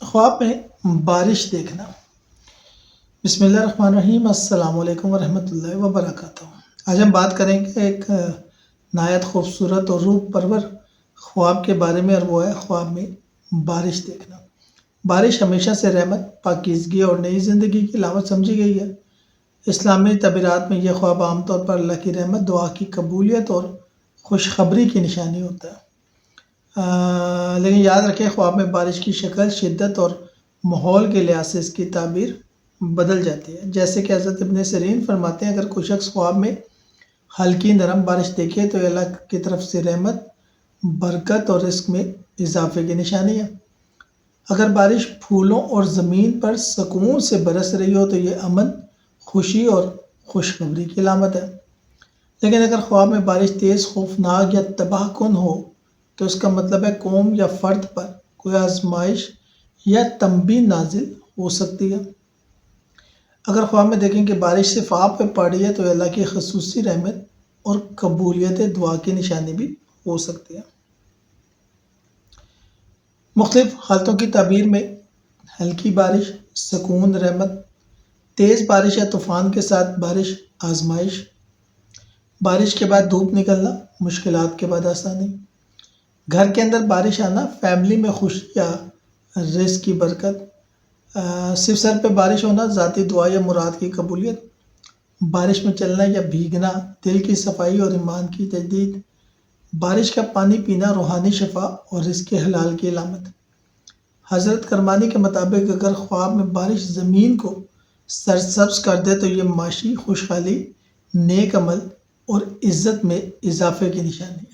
خواب میں بارش دیکھنا۔ بسم اللہ الرحمن الرحیم، السلام علیکم ورحمۃ اللہ وبرکاتہ۔ آج ہم بات کریں گے ایک نہایت خوبصورت اور روح پرور خواب کے بارے میں، اور وہ ہے خواب میں بارش دیکھنا۔ بارش ہمیشہ سے رحمت، پاکیزگی اور نئی زندگی کی علامت سمجھی گئی ہے۔ اسلامی تعبیرات میں یہ خواب عام طور پر اللہ کی رحمت، دعا کی قبولیت اور خوشخبری کی نشانی ہوتا ہے۔ لیکن یاد رکھیں، خواب میں بارش کی شکل، شدت اور ماحول کے لحاظ سے اس کی تعبیر بدل جاتی ہے۔ جیسے کہ حضرت ابن سیرین فرماتے ہیں، اگر کوئی شخص خواب میں ہلکی نرم بارش دیکھے تو یہ اللہ کی طرف سے رحمت، برکت اور رزق میں اضافے کی نشانی ہے۔ اگر بارش پھولوں اور زمین پر سکون سے برس رہی ہو تو یہ امن، خوشی اور خوشخبری کی علامت ہے۔ لیکن اگر خواب میں بارش تیز، خوفناک یا تباہ کن ہو تو اس کا مطلب ہے قوم یا فرد پر کوئی آزمائش یا تنبیہ نازل ہو سکتی ہے۔ اگر خواب میں دیکھیں کہ بارش صرف آپ پہ پڑ رہی ہے تو یہ اللہ کی خصوصی رحمت اور قبولیت دعا کی نشانی بھی ہو سکتی ہے۔ مختلف حالتوں کی تعبیر میں ہلکی بارش سکون، رحمت، تیز بارش یا طوفان کے ساتھ بارش آزمائش، بارش کے بعد دھوپ نکلنا مشکلات کے بعد آسانی، گھر کے اندر بارش آنا فیملی میں خوشی یا رزق کی برکت، صرف سر پہ بارش ہونا ذاتی دعا یا مراد کی قبولیت، بارش میں چلنا یا بھیگنا دل کی صفائی اور ایمان کی تجدید، بارش کا پانی پینا روحانی شفا اور رزق حلال کی علامت۔ حضرت کرمانی کے مطابق اگر خواب میں بارش زمین کو سرسبز کر دے تو یہ معاشی خوشحالی، نیک عمل اور عزت میں اضافے کی نشانی ہے۔